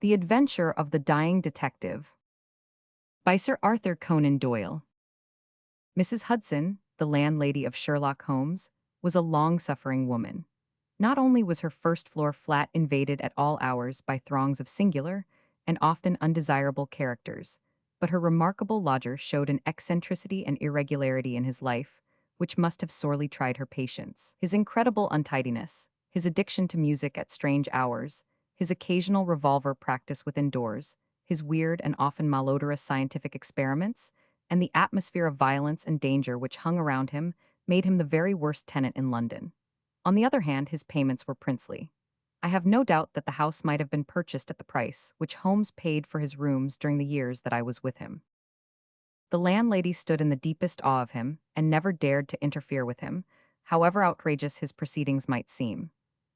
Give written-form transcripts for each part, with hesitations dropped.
The Adventure of the Dying Detective by Sir Arthur Conan Doyle. Mrs. Hudson, the landlady of Sherlock Holmes, was a long-suffering woman. Not only was her first-floor flat invaded at all hours by throngs of singular and often undesirable characters, but her remarkable lodger showed an eccentricity and irregularity in his life, which must have sorely tried her patience. His incredible untidiness, his addiction to music at strange hours, his occasional revolver practice within doors, his weird and often malodorous scientific experiments, and the atmosphere of violence and danger which hung around him made him the very worst tenant in London. On the other hand, his payments were princely. I have no doubt that the house might have been purchased at the price which Holmes paid for his rooms during the years that I was with him. The landlady stood in the deepest awe of him and never dared to interfere with him, however outrageous his proceedings might seem.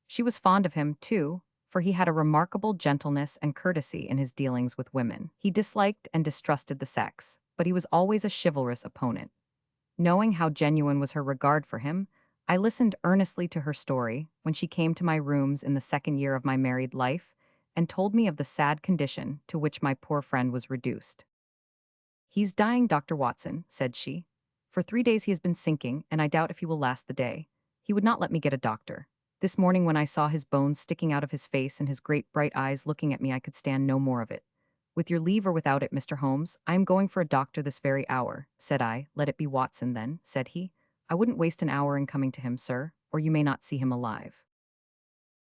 She was fond of him, too, for he had a remarkable gentleness and courtesy in his dealings with women. He disliked and distrusted the sex, but he was always a chivalrous opponent. Knowing how genuine was her regard for him, I listened earnestly to her story when she came to my rooms in the second year of my married life and told me of the sad condition to which my poor friend was reduced. "He's dying, Dr. Watson," said she. "For 3 days he has been sinking, and I doubt if he will last the day. He would not let me get a doctor. This morning when I saw his bones sticking out of his face and his great bright eyes looking at me, I could stand no more of it. With your leave or without it, Mr. Holmes, I am going for a doctor this very hour," said I. "Let it be Watson, then," said he. "I wouldn't waste an hour in coming to him, sir, or you may not see him alive."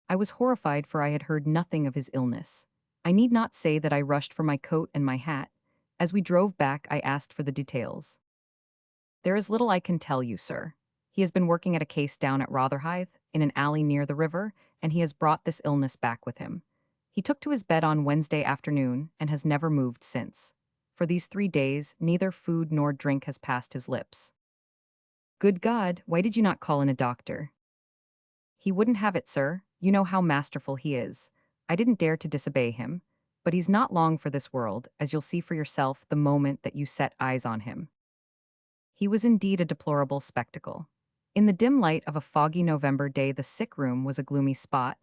I was horrified, for I had heard nothing of his illness. I need not say that I rushed for my coat and my hat. As we drove back, I asked for the details. "There is little I can tell you, sir. He has been working at a case down at Rotherhithe, in an alley near the river, and he has brought this illness back with him. He took to his bed on Wednesday afternoon and has never moved since. For these 3 days, neither food nor drink has passed his lips." "Good God, why did you not call in a doctor?" "He wouldn't have it, sir. You know how masterful he is. I didn't dare to disobey him. But he's not long for this world, as you'll see for yourself the moment that you set eyes on him." He was indeed a deplorable spectacle. In the dim light of a foggy November day, the sick room was a gloomy spot,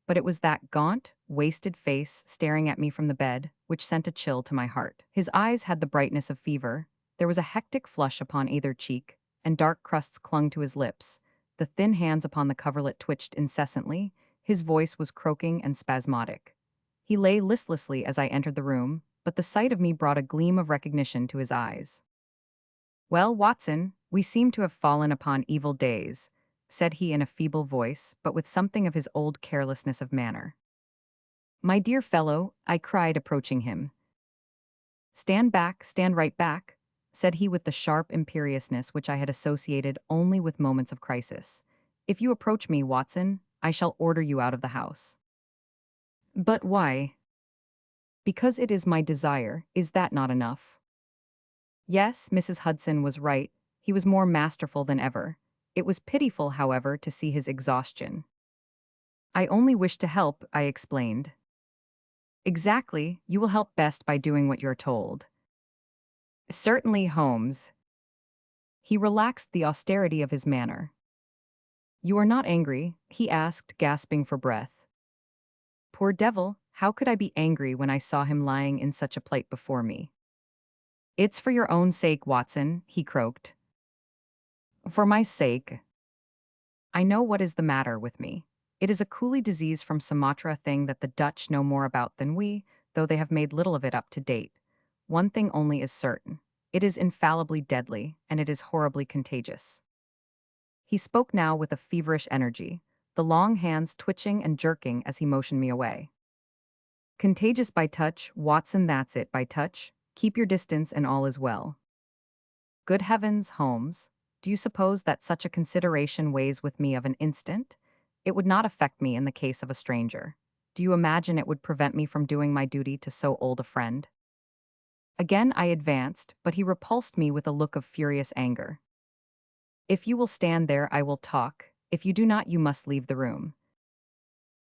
but it was that gaunt, wasted face staring at me from the bed which sent a chill to my heart. His eyes had the brightness of fever, there was a hectic flush upon either cheek, and dark crusts clung to his lips. The thin hands upon the coverlet twitched incessantly, his voice was croaking and spasmodic. He lay listlessly as I entered the room, but the sight of me brought a gleam of recognition to his eyes. "Well, Watson, we seem to have fallen upon evil days," said he in a feeble voice, but with something of his old carelessness of manner. "My dear fellow," I cried, approaching him. Stand right back," said he with the sharp imperiousness which I had associated only with moments of crisis. "If you approach me, Watson, I shall order you out of the house." "But why?" "Because it is my desire. Is that not enough?" Yes, Mrs. Hudson was right. He was more masterful than ever. It was pitiful, however, to see his exhaustion. "I only wish to help," I explained. "Exactly. You will help best by doing what you're told." "Certainly, Holmes." He relaxed the austerity of his manner. "You are not angry?" he asked, gasping for breath. Poor devil, how could I be angry when I saw him lying in such a plight before me? "It's for your own sake, Watson," he croaked. "For my sake?" "I know what is the matter with me. It is a coolie disease from Sumatra, a thing that the Dutch know more about than we, though they have made little of it up to date. One thing only is certain. It is infallibly deadly, and it is horribly contagious." He spoke now with a feverish energy, the long hands twitching and jerking as he motioned me away. "Contagious by touch, Watson, that's it, by touch. Keep your distance and all is well." Good heavens, Holmes, do you suppose that such a consideration weighs with me of an instant? It would not affect me in the case of a stranger. Do you imagine it would prevent me from doing my duty to so old a friend? Again I advanced, but he repulsed me with a look of furious anger. "If you will stand there, I will talk. If you do not, you must leave the room."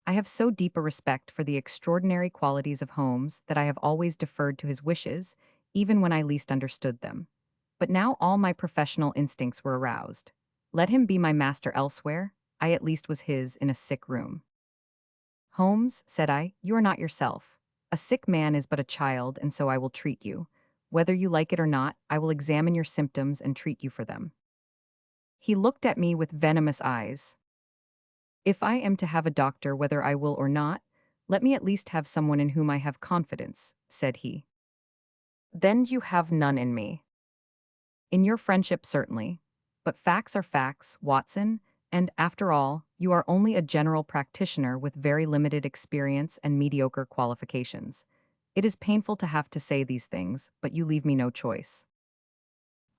I have so deep a respect for the extraordinary qualities of Holmes that I have always deferred to his wishes, even when I least understood them. But now all my professional instincts were aroused. Let him be my master elsewhere, I at least was his in a sick room. "Holmes," said I, "you are not yourself. A sick man is but a child, and so I will treat you. Whether you like it or not, I will examine your symptoms and treat you for them. He looked at me with venomous eyes. If I am to have a doctor, whether I will or not, let me at least have someone in whom I have confidence, said he. Then you have none in me. In your friendship, certainly. But facts are facts, Watson, and after all, you are only a general practitioner with very limited experience and mediocre qualifications. It is painful to have to say these things, but you leave me no choice.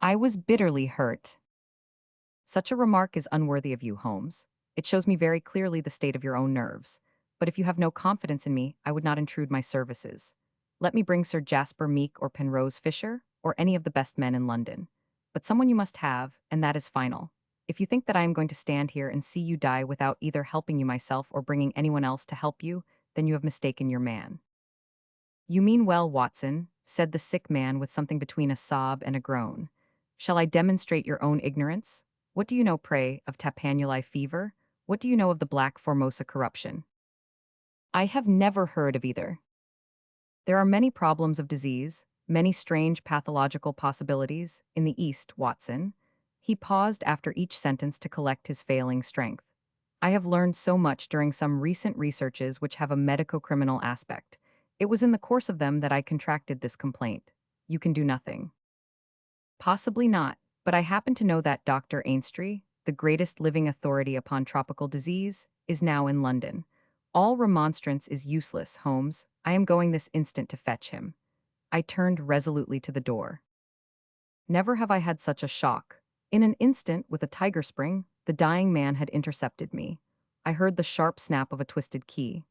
I was bitterly hurt. Such a remark is unworthy of you, Holmes. It shows me very clearly the state of your own nerves. But if you have no confidence in me, I would not intrude my services. Let me bring Sir Jasper Meek or Penrose Fisher, or any of the best men in London. But someone you must have, and that is final. If you think that I am going to stand here and see you die without either helping you myself or bringing anyone else to help you, then you have mistaken your man. You mean well, Watson, said the sick man with something between a sob and a groan. Shall I demonstrate your own ignorance? What do you know, pray, of Tapanuli fever? What do you know of the Black Formosa corruption? I have never heard of either. There are many problems of disease, many strange pathological possibilities, in the East, Watson. He paused after each sentence to collect his failing strength. I have learned so much during some recent researches which have a medico-criminal aspect. It was in the course of them that I contracted this complaint. You can do nothing. Possibly not, but I happen to know that Dr. Ainstree, the greatest living authority upon tropical disease, is now in London. All remonstrance is useless, Holmes. I am going this instant to fetch him. I turned resolutely to the door. Never have I had such a shock. In an instant, with a tiger spring, the dying man had intercepted me. I heard the sharp snap of a twisted key.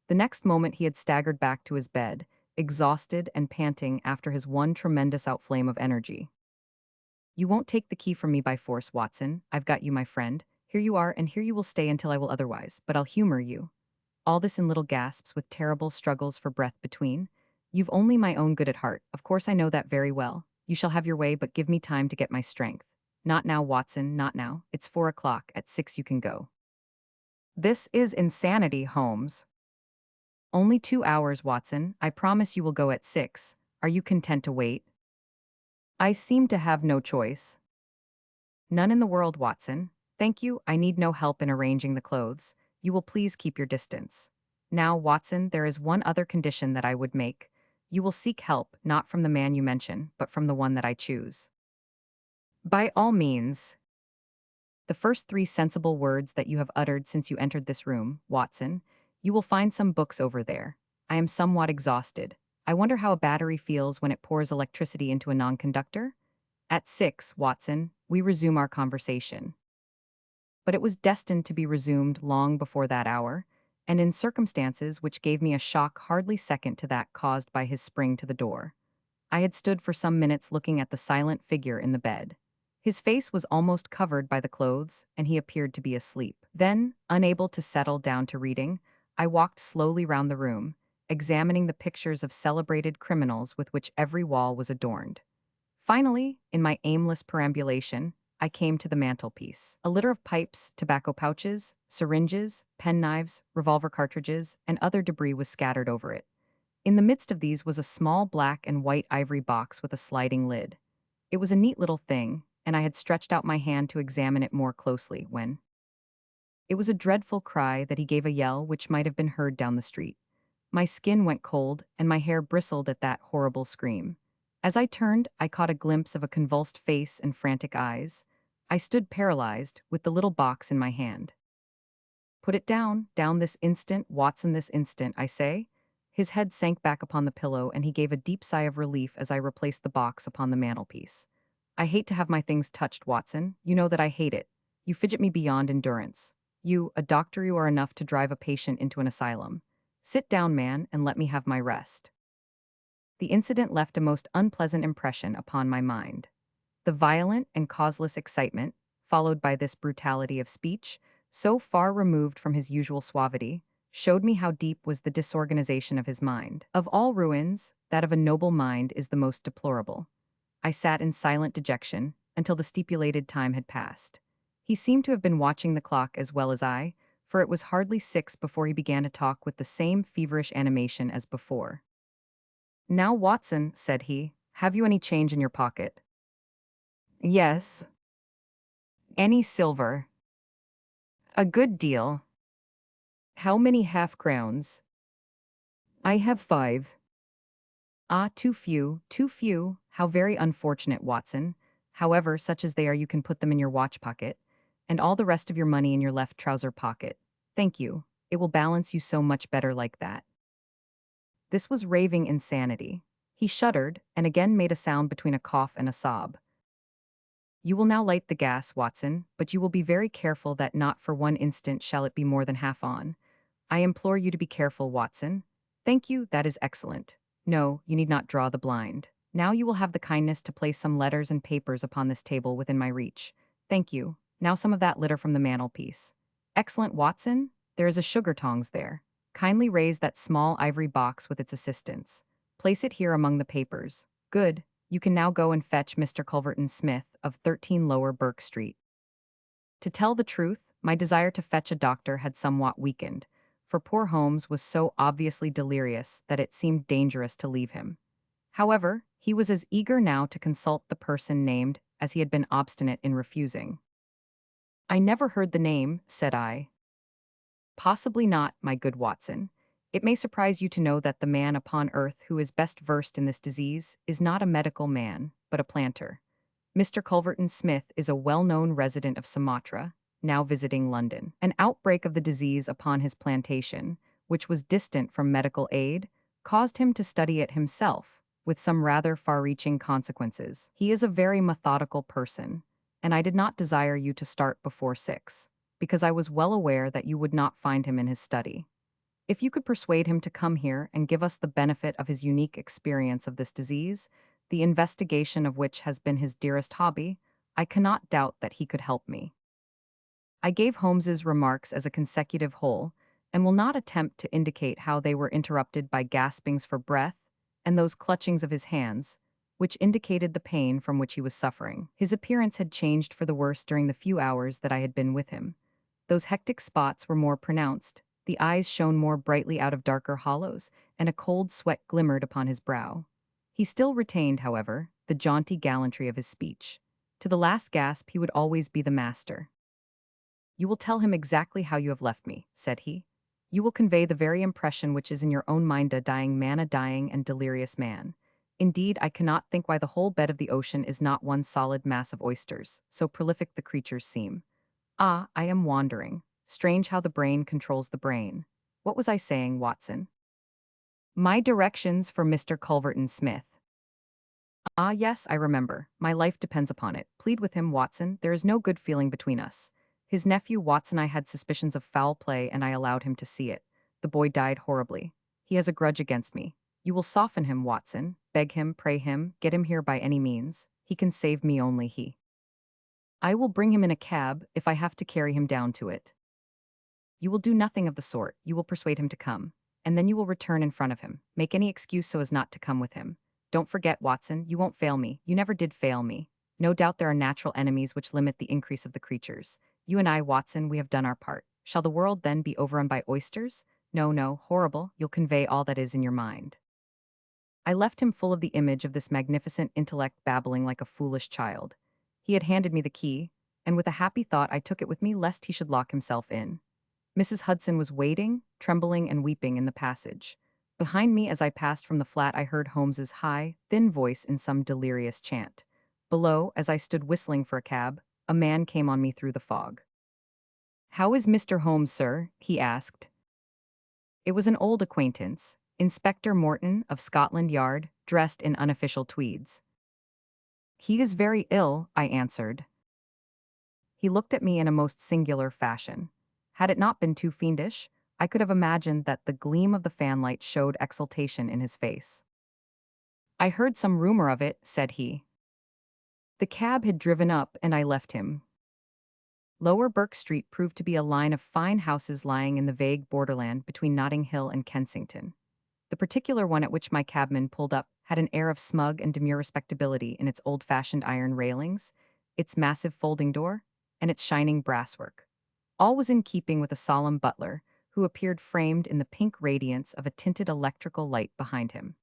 The next moment he had staggered back to his bed, exhausted and panting after his one tremendous outflame of energy. You won't take the key from me by force, Watson. I've got you, my friend. Here you are, and here you will stay until I will otherwise, but I'll humor you. All this in little gasps with terrible struggles for breath between. You've only my own good at heart. Of course I know that very well. You shall have your way, but give me time to get my strength. Not now, Watson, not now. It's 4 o'clock. At 6 you can go. This is insanity, Holmes. Only 2 hours, Watson. I promise you will go at 6. Are you content to wait? I seem to have no choice. None in the world, Watson. Thank you, I need no help in arranging the clothes. You will please keep your distance. Now, Watson, there is one other condition that I would make. You will seek help, not from the man you mention, but from the one that I choose. By all means. The first 3 sensible words that you have uttered since you entered this room, Watson. You will find some books over there. I am somewhat exhausted. I wonder how a battery feels when it pours electricity into a non-conductor? At 6, Watson, we resume our conversation. But it was destined to be resumed long before that hour, and in circumstances which gave me a shock hardly second to that caused by his spring to the door. I had stood for some minutes looking at the silent figure in the bed. His face was almost covered by the clothes, and he appeared to be asleep. Then, unable to settle down to reading, I walked slowly round the room, examining the pictures of celebrated criminals with which every wall was adorned. Finally, in my aimless perambulation, I came to the mantelpiece. A litter of pipes, tobacco pouches, syringes, penknives, revolver cartridges, and other debris was scattered over it. In the midst of these was a small black and white ivory box with a sliding lid. It was a neat little thing, and I had stretched out my hand to examine it more closely when it was a dreadful cry that he gave, a yell which might have been heard down the street. My skin went cold, and my hair bristled at that horrible scream. As I turned, I caught a glimpse of a convulsed face and frantic eyes. I stood paralyzed, with the little box in my hand. Put it down this instant, Watson, this instant, I say. His head sank back upon the pillow, and he gave a deep sigh of relief as I replaced the box upon the mantelpiece. I hate to have my things touched, Watson. You know that I hate it. You fidget me beyond endurance. You, a doctor, you are enough to drive a patient into an asylum. Sit down, man, and let me have my rest. The incident left a most unpleasant impression upon my mind. The violent and causeless excitement, followed by this brutality of speech, so far removed from his usual suavity, showed me how deep was the disorganization of his mind. Of all ruins, that of a noble mind is the most deplorable. I sat in silent dejection until the stipulated time had passed. He seemed to have been watching the clock as well as I, for it was hardly 6 before he began to talk with the same feverish animation as before. Now, Watson, said he, have you any change in your pocket? Yes. Any silver? A good deal. How many half-crowns? I have 5. Ah, too few, too few. How very unfortunate, Watson. However, such as they are, you can put them in your watch pocket, and all the rest of your money in your left trouser pocket. Thank you. It will balance you so much better like that. This was raving insanity. He shuddered, and again made a sound between a cough and a sob. You will now light the gas, Watson, but you will be very careful that not for one instant shall it be more than half on. I implore you to be careful, Watson. Thank you, that is excellent. No, you need not draw the blind. Now you will have the kindness to place some letters and papers upon this table within my reach. Thank you. Now some of that litter from the mantelpiece. Excellent, Watson. There is a sugar tongs there. Kindly raise that small ivory box with its assistance. Place it here among the papers. Good. You can now go and fetch Mr. Culverton Smith of 13 Lower Burke Street. To tell the truth, my desire to fetch a doctor had somewhat weakened, for poor Holmes was so obviously delirious that it seemed dangerous to leave him. However, he was as eager now to consult the person named as he had been obstinate in refusing. I never heard the name, said I. Possibly not, my good Watson. It may surprise you to know that the man upon earth who is best versed in this disease is not a medical man, but a planter. Mr. Culverton Smith is a well-known resident of Sumatra, now visiting London. An outbreak of the disease upon his plantation, which was distant from medical aid, caused him to study it himself, with some rather far-reaching consequences. He is a very methodical person, and I did not desire you to start before 6, because I was well aware that you would not find him in his study. If you could persuade him to come here and give us the benefit of his unique experience of this disease, the investigation of which has been his dearest hobby, I cannot doubt that he could help me. I gave Holmes's remarks as a consecutive whole, and will not attempt to indicate how they were interrupted by gaspings for breath and those clutchings of his hands, which indicated the pain from which he was suffering. His appearance had changed for the worse during the few hours that I had been with him. Those hectic spots were more pronounced, the eyes shone more brightly out of darker hollows, and a cold sweat glimmered upon his brow. He still retained, however, the jaunty gallantry of his speech. To the last gasp he would always be the master. You will tell him exactly how you have left me, said he. You will convey the very impression which is in your own mind, a dying and delirious man. Indeed, I cannot think why the whole bed of the ocean is not one solid mass of oysters, so prolific the creatures seem. Ah, I am wandering. Strange how the brain controls the brain. What was I saying, Watson? My directions for Mr. Culverton Smith. Ah, yes, I remember. My life depends upon it. Plead with him, Watson. There is no good feeling between us. His nephew, Watson, I had suspicions of foul play and I allowed him to see it. The boy died horribly. He has a grudge against me. You will soften him, Watson. Beg him, pray him, get him here by any means. He can save me, only he. I will bring him in a cab if I have to carry him down to it. You will do nothing of the sort. You will persuade him to come, and then you will return in front of him. Make any excuse so as not to come with him. Don't forget, Watson, you won't fail me. You never did fail me. No doubt there are natural enemies which limit the increase of the creatures. You and I, Watson, we have done our part. Shall the world then be overrun by oysters? No, no, horrible. You'll convey all that is in your mind. I left him full of the image of this magnificent intellect babbling like a foolish child. He had handed me the key, and with a happy thought I took it with me lest he should lock himself in. Mrs. Hudson was waiting, trembling and weeping in the passage. Behind me as I passed from the flat I heard Holmes's high, thin voice in some delirious chant. Below, as I stood whistling for a cab, a man came on me through the fog. "How is Mr. Holmes, sir?" he asked. It was an old acquaintance, Inspector Morton of Scotland Yard, dressed in unofficial tweeds. "He is very ill," I answered. He looked at me in a most singular fashion. Had it not been too fiendish, I could have imagined that the gleam of the fanlight showed exultation in his face. "I heard some rumor of it," said he. The cab had driven up and I left him. Lower Burke Street proved to be a line of fine houses lying in the vague borderland between Notting Hill and Kensington. The particular one at which my cabman pulled up had an air of smug and demure respectability in its old-fashioned iron railings, its massive folding door, and its shining brasswork. All was in keeping with a solemn butler, who appeared framed in the pink radiance of a tinted electrical light behind him.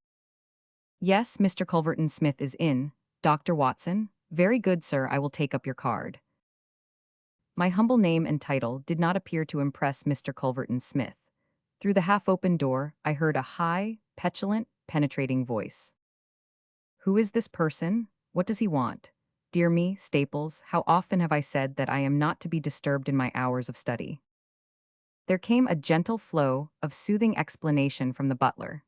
Yes, Mr. Culverton Smith is in. Dr. Watson? Very good, sir, I will take up your card. My humble name and title did not appear to impress Mr. Culverton Smith. Through the half-open door, I heard a high, petulant, penetrating voice. Who is this person? What does he want? Dear me, Staples, how often have I said that I am not to be disturbed in my hours of study? There came a gentle flow of soothing explanation from the butler.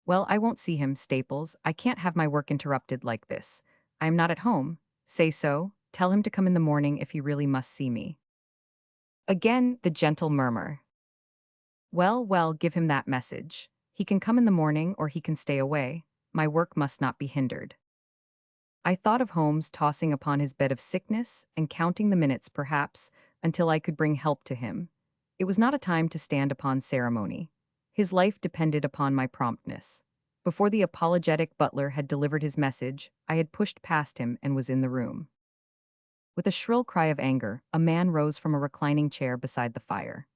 Well, I won't see him, Staples. I can't have my work interrupted like this. I am not at home. Say so. Tell him to come in the morning if he really must see me. Again, the gentle murmur. Well, well, give him that message. He can come in the morning or he can stay away. My work must not be hindered. I thought of Holmes tossing upon his bed of sickness and counting the minutes, perhaps, until I could bring help to him. It was not a time to stand upon ceremony. His life depended upon my promptness. Before the apologetic butler had delivered his message, I had pushed past him and was in the room. With a shrill cry of anger, a man rose from a reclining chair beside the fire.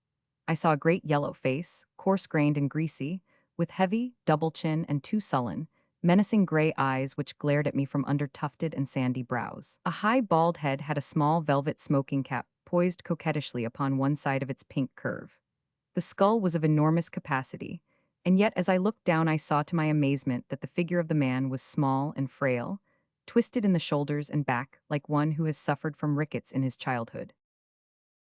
I saw a great yellow face, coarse-grained and greasy, with heavy, double chin and two sullen, menacing gray eyes which glared at me from under tufted and sandy brows. A high bald head had a small velvet smoking cap poised coquettishly upon one side of its pink curve. The skull was of enormous capacity, and yet as I looked down I saw to my amazement that the figure of the man was small and frail, twisted in the shoulders and back like one who has suffered from rickets in his childhood.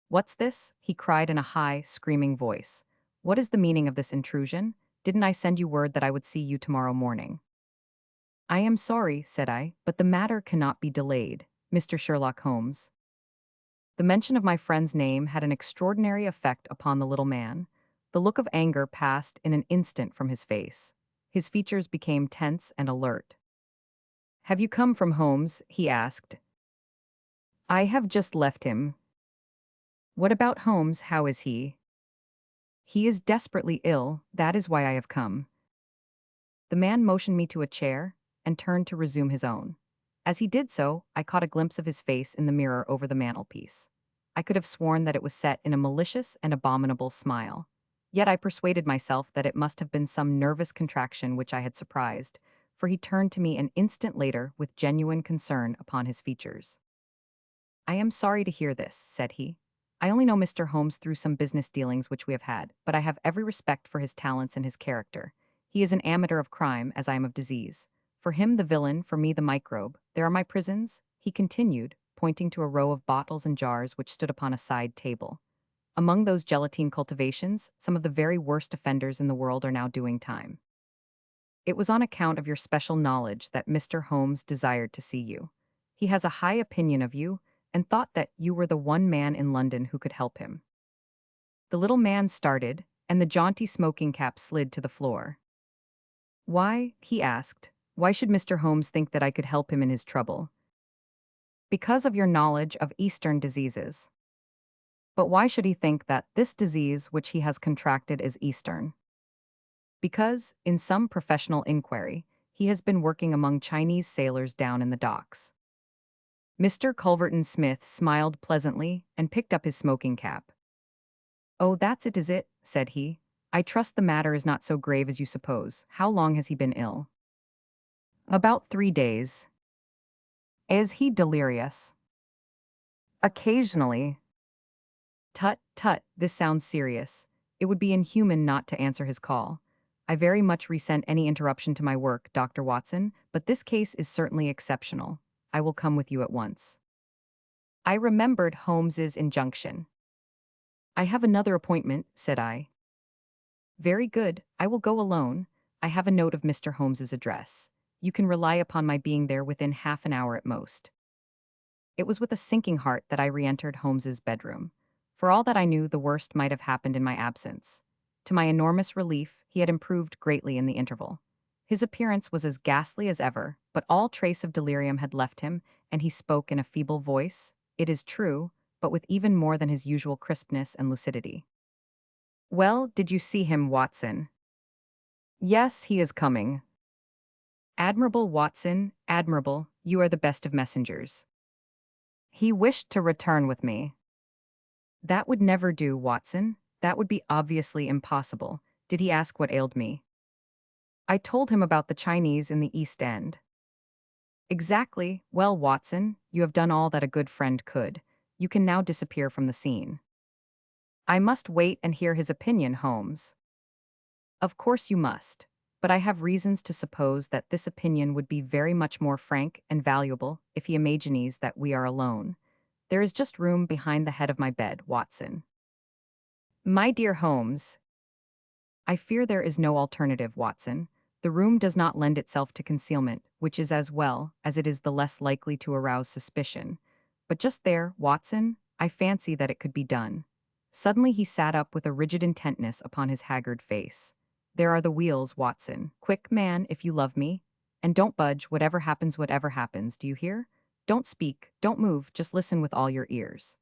What's this? He cried in a high, screaming voice. What is the meaning of this intrusion? Didn't I send you word that I would see you tomorrow morning? I am sorry, said I, but the matter cannot be delayed, Mr. Sherlock Holmes. The mention of my friend's name had an extraordinary effect upon the little man. The look of anger passed in an instant from his face. His features became tense and alert. Have you come from Holmes? He asked. I have just left him. What about Holmes? How is he? He is desperately ill, that is why I have come. The man motioned me to a chair and turned to resume his own. As he did so, I caught a glimpse of his face in the mirror over the mantelpiece. I could have sworn that it was set in a malicious and abominable smile. Yet I persuaded myself that it must have been some nervous contraction which I had surprised, for he turned to me an instant later with genuine concern upon his features. I am sorry to hear this, said he. I only know Mr. Holmes through some business dealings which we have had, but I have every respect for his talents and his character. He is an amateur of crime, as I am of disease. For him the villain, for me the microbe. There are my prisons, he continued, pointing to a row of bottles and jars which stood upon a side table. Among those gelatine cultivations, some of the very worst offenders in the world are now doing time. It was on account of your special knowledge that Mr. Holmes desired to see you. He has a high opinion of you, and thought that you were the one man in London who could help him. The little man started, and the jaunty smoking cap slid to the floor. Why, he asked, why should Mr. Holmes think that I could help him in his trouble? Because of your knowledge of Eastern diseases. But why should he think that this disease which he has contracted is Eastern? Because, in some professional inquiry, he has been working among Chinese sailors down in the docks. Mr. Culverton Smith smiled pleasantly and picked up his smoking cap. Oh, that's it, is it? Said he. I trust the matter is not so grave as you suppose. How long has he been ill? About 3 days. Is he delirious? Occasionally. Tut, tut, this sounds serious. It would be inhuman not to answer his call. I very much resent any interruption to my work, Dr. Watson, but this case is certainly exceptional. I will come with you at once. I remembered Holmes's injunction. I have another appointment, said I. Very good, I will go alone. I have a note of Mr. Holmes's address. You can rely upon my being there within half an hour at most. It was with a sinking heart that I re-entered Holmes's bedroom. For all that I knew, the worst might have happened in my absence. To my enormous relief, he had improved greatly in the interval. His appearance was as ghastly as ever, but all trace of delirium had left him, and he spoke in a feeble voice, it is true, but with even more than his usual crispness and lucidity. Well, did you see him, Watson? Yes, he is coming. Admirable, Watson, admirable, you are the best of messengers. He wished to return with me. That would never do, Watson. That would be obviously impossible. Did he ask what ailed me? I told him about the Chinese in the East End. Exactly. Well, Watson, you have done all that a good friend could. You can now disappear from the scene. I must wait and hear his opinion, Holmes. Of course you must. But I have reasons to suppose that this opinion would be very much more frank and valuable if he imagines that we are alone. There is just room behind the head of my bed, Watson. My dear Holmes, I fear there is no alternative, Watson. The room does not lend itself to concealment, which is as well as it is the less likely to arouse suspicion. But just there, Watson, I fancy that it could be done. Suddenly he sat up with a rigid intentness upon his haggard face. There are the wheels, Watson. Quick, man, if you love me. And don't budge, whatever happens, do you hear? Don't speak, don't move, just listen with all your ears.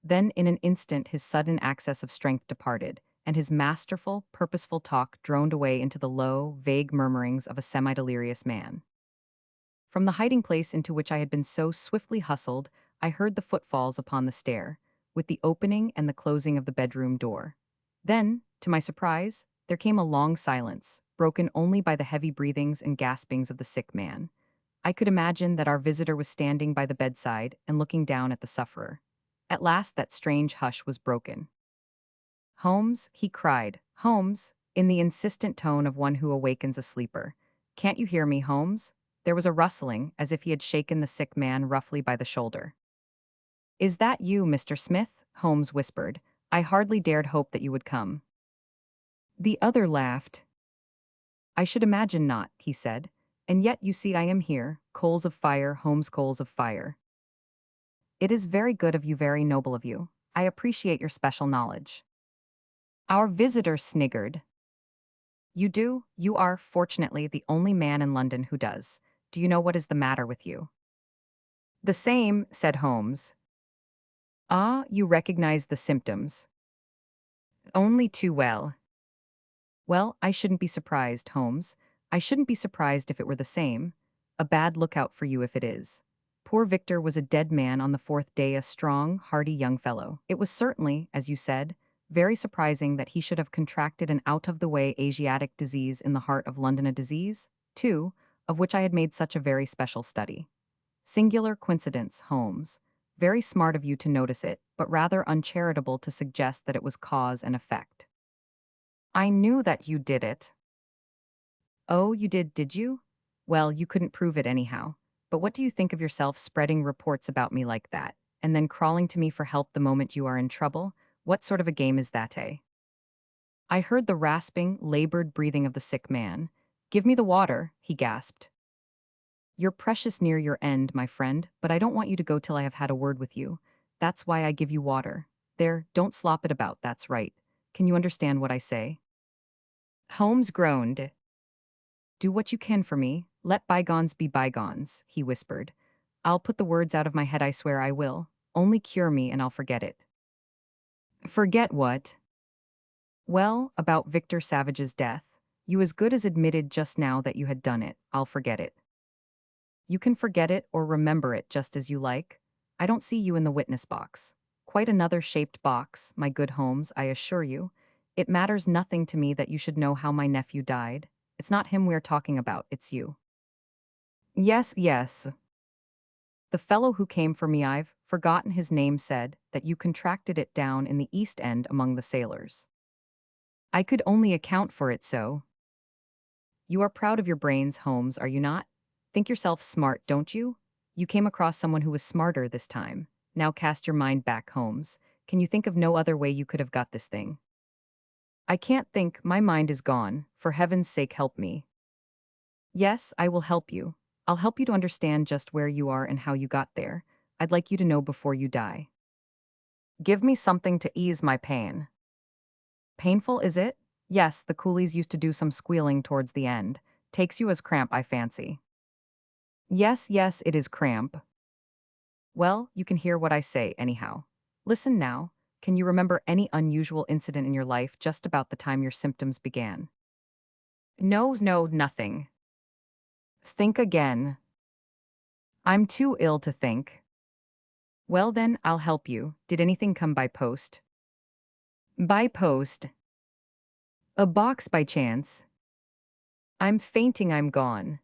Then in an instant his sudden access of strength departed, and his masterful, purposeful talk droned away into the low, vague murmurings of a semi-delirious man. From the hiding place into which I had been so swiftly hustled, I heard the footfalls upon the stair, with the opening and the closing of the bedroom door. Then, to my surprise, there came a long silence, broken only by the heavy breathings and gaspings of the sick man. I could imagine that our visitor was standing by the bedside and looking down at the sufferer. At last that strange hush was broken. Holmes, he cried, Holmes, in the insistent tone of one who awakens a sleeper. Can't you hear me, Holmes? There was a rustling, as if he had shaken the sick man roughly by the shoulder. Is that you, Mr. Smith? Holmes whispered. I hardly dared hope that you would come. The other laughed. I should imagine not, he said. And yet you see I am here, coals of fire, Holmes, coals of fire. It is very good of you, very noble of you. I appreciate your special knowledge. Our visitor sniggered. You do? You are, fortunately, the only man in London who does. Do you know what is the matter with you? The same, said Holmes. Ah, you recognize the symptoms. Only too well. Well, I shouldn't be surprised, Holmes. I shouldn't be surprised if it were the same. A bad lookout for you if it is. Poor Victor was a dead man on the fourth day, a strong, hardy young fellow. It was certainly, as you said, very surprising that he should have contracted an out-of-the-way Asiatic disease in the heart of London, a disease, too, of which I had made such a very special study. Singular coincidence, Holmes. Very smart of you to notice it, but rather uncharitable to suggest that it was cause and effect. I knew that you did it. Oh, you did you? Well, you couldn't prove it anyhow. But what do you think of yourself spreading reports about me like that, and then crawling to me for help the moment you are in trouble? What sort of a game is that, eh? I heard the rasping, labored breathing of the sick man. Give me the water, he gasped. You're precious near your end, my friend, but I don't want you to go till I have had a word with you. That's why I give you water. There, don't slop it about, that's right. Can you understand what I say? Holmes groaned. Do what you can for me. Let bygones be bygones, he whispered. I'll put the words out of my head, I swear I will. Only cure me and I'll forget it. Forget what? Well, about Victor Savage's death. You as good as admitted just now that you had done it. I'll forget it. You can forget it or remember it just as you like. I don't see you in the witness box. Quite another shaped box, my good Holmes, I assure you. It matters nothing to me that you should know how my nephew died. It's not him we're talking about, it's you. Yes, yes. The fellow who came for me, I've forgotten his name, said that you contracted it down in the East End among the sailors. I could only account for it so. You are proud of your brains, Holmes, are you not? Think yourself smart, don't you? You came across someone who was smarter this time. Now cast your mind back, Holmes. Can you think of no other way you could have got this thing? I can't think, my mind is gone. For heaven's sake, help me. Yes, I will help you. I'll help you to understand just where you are and how you got there. I'd like you to know before you die. Give me something to ease my pain. Painful, is it? Yes, the coolies used to do some squealing towards the end. Takes you as cramp, I fancy. Yes, yes, it is cramp. Well, you can hear what I say, anyhow. Listen now. Can you remember any unusual incident in your life just about the time your symptoms began? No, no, nothing. Think again. I'm too ill to think. Well then, I'll help you. Did anything come by post? By post. A box by chance? I'm fainting, I'm gone.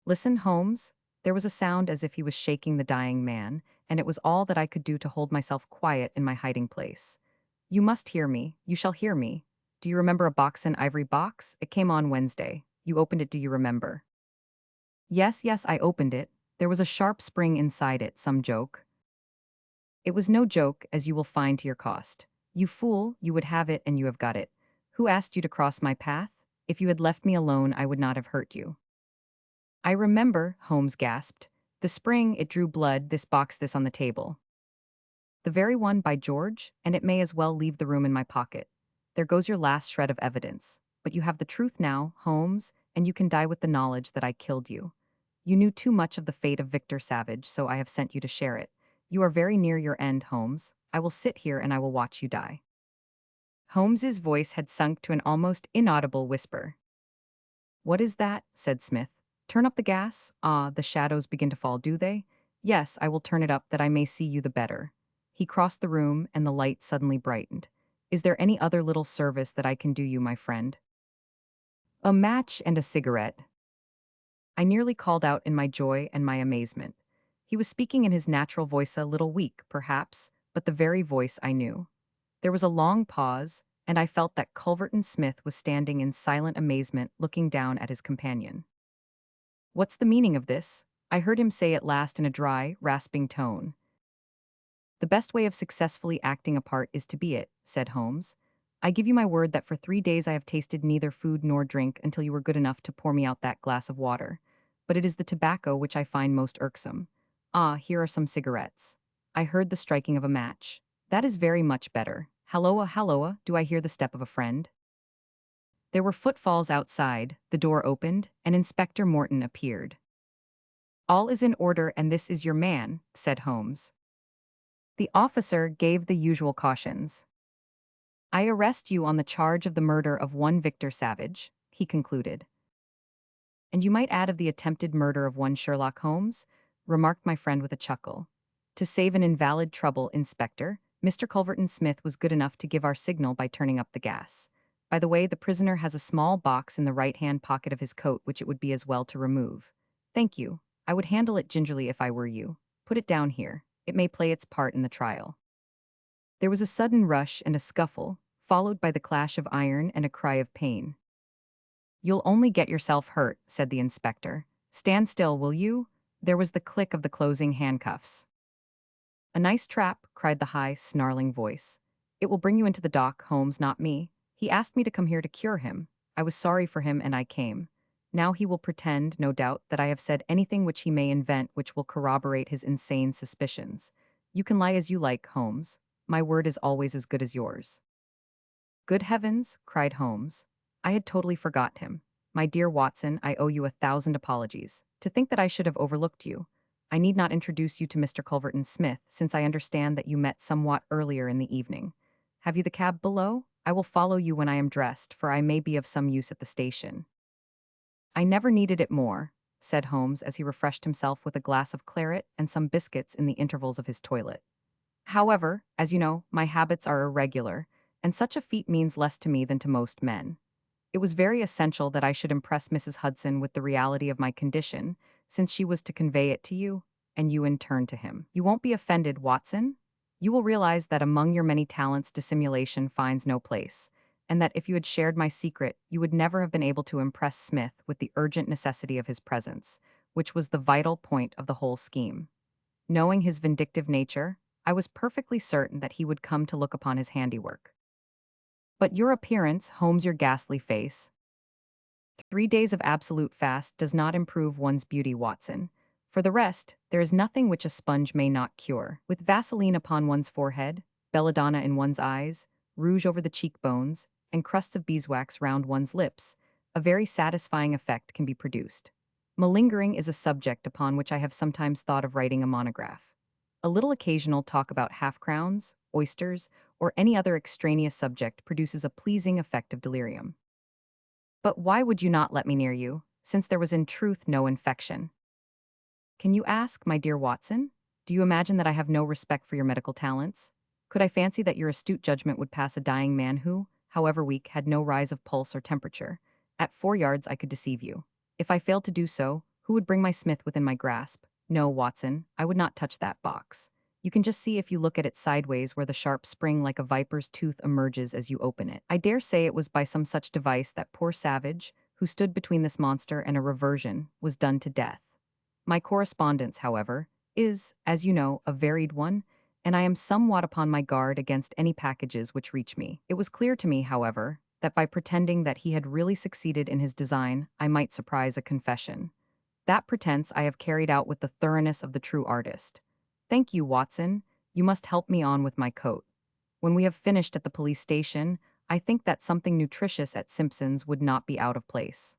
Listen, Holmes. There was a sound as if he was shaking the dying man, and it was all that I could do to hold myself quiet in my hiding place. You must hear me. You shall hear me. Do you remember a box and ivory box? It came on Wednesday. You opened it, do you remember? Yes, yes, I opened it. There was a sharp spring inside it, some joke. It was no joke, as you will find to your cost. You fool, you would have it and you have got it. Who asked you to cross my path? If you had left me alone, I would not have hurt you. I remember, Holmes gasped. The spring, it drew blood, this box, this on the table. The very one, by George, and it may as well leave the room in my pocket. There goes your last shred of evidence. But you have the truth now, Holmes, and you can die with the knowledge that I killed you. You knew too much of the fate of Victor Savage, so I have sent you to share it. You are very near your end, Holmes. I will sit here and I will watch you die. Holmes's voice had sunk to an almost inaudible whisper. What is that? Said Smith. Turn up the gas? Ah, the shadows begin to fall, do they? Yes, I will turn it up that I may see you the better. He crossed the room and the light suddenly brightened. Is there any other little service that I can do you, my friend? A match and a cigarette. I nearly called out in my joy and my amazement. He was speaking in his natural voice, a little weak, perhaps, but the very voice I knew. There was a long pause, and I felt that Culverton Smith was standing in silent amazement looking down at his companion. What's the meaning of this? I heard him say at last in a dry, rasping tone. The best way of successfully acting a part is to be it, said Holmes. I give you my word that for 3 days I have tasted neither food nor drink until you were good enough to pour me out that glass of water. But it is the tobacco which I find most irksome. Ah, here are some cigarettes. I heard the striking of a match. That is very much better. Halloa, halloa, do I hear the step of a friend? There were footfalls outside, the door opened, and Inspector Morton appeared. All is in order and this is your man, said Holmes. The officer gave the usual cautions. I arrest you on the charge of the murder of one Victor Savage, he concluded. And you might add of the attempted murder of one Sherlock Holmes, remarked my friend with a chuckle. To save an invalid trouble, Inspector, Mr. Culverton Smith was good enough to give our signal by turning up the gas. By the way, the prisoner has a small box in the right-hand pocket of his coat which it would be as well to remove. Thank you. I would handle it gingerly if I were you. Put it down here. It may play its part in the trial. There was a sudden rush and a scuffle, followed by the clash of iron and a cry of pain. You'll only get yourself hurt, said the inspector. Stand still, will you? There was the click of the closing handcuffs. A nice trap, cried the high, snarling voice. It will bring you into the dock, Holmes, not me. He asked me to come here to cure him. I was sorry for him and I came. Now he will pretend, no doubt, that I have said anything which he may invent which will corroborate his insane suspicions. You can lie as you like, Holmes. My word is always as good as yours. Good heavens, cried Holmes. I had totally forgot him. My dear Watson, I owe you 1,000 apologies. To think that I should have overlooked you. I need not introduce you to Mr. Culverton Smith, since I understand that you met somewhat earlier in the evening. Have you the cab below? I will follow you when I am dressed, for I may be of some use at the station. I never needed it more, said Holmes as he refreshed himself with a glass of claret and some biscuits in the intervals of his toilet. However, as you know, my habits are irregular, and such a feat means less to me than to most men. It was very essential that I should impress Mrs. Hudson with the reality of my condition, since she was to convey it to you, and you in turn to him. You won't be offended, Watson? You will realize that among your many talents dissimulation finds no place, and that if you had shared my secret, you would never have been able to impress Smith with the urgent necessity of his presence, which was the vital point of the whole scheme. Knowing his vindictive nature, I was perfectly certain that he would come to look upon his handiwork. But your appearance, Holmes, your ghastly face. 3 days of absolute fast does not improve one's beauty, Watson. For the rest, there is nothing which a sponge may not cure. With Vaseline upon one's forehead, belladonna in one's eyes, rouge over the cheekbones, and crusts of beeswax round one's lips, a very satisfying effect can be produced. Malingering is a subject upon which I have sometimes thought of writing a monograph. A little occasional talk about half-crowns, oysters, or any other extraneous subject produces a pleasing effect of delirium. But why would you not let me near you, since there was in truth no infection? Can you ask, my dear Watson? Do you imagine that I have no respect for your medical talents? Could I fancy that your astute judgment would pass a dying man who, however weak, had no rise of pulse or temperature, At 4 yards, I could deceive you. If I failed to do so, who would bring my smith within my grasp? No, Watson, I would not touch that box. You can just see if you look at it sideways where the sharp spring like a viper's tooth emerges as you open it. I dare say it was by some such device that poor savage, who stood between this monster and a reversion, was done to death. My correspondence, however, is, as you know, a varied one, and I am somewhat upon my guard against any packages which reach me. It was clear to me, however, that by pretending that he had really succeeded in his design, I might surprise a confession. That pretense I have carried out with the thoroughness of the true artist. Thank you, Watson. You must help me on with my coat. When we have finished at the police station, I think that something nutritious at Simpson's would not be out of place.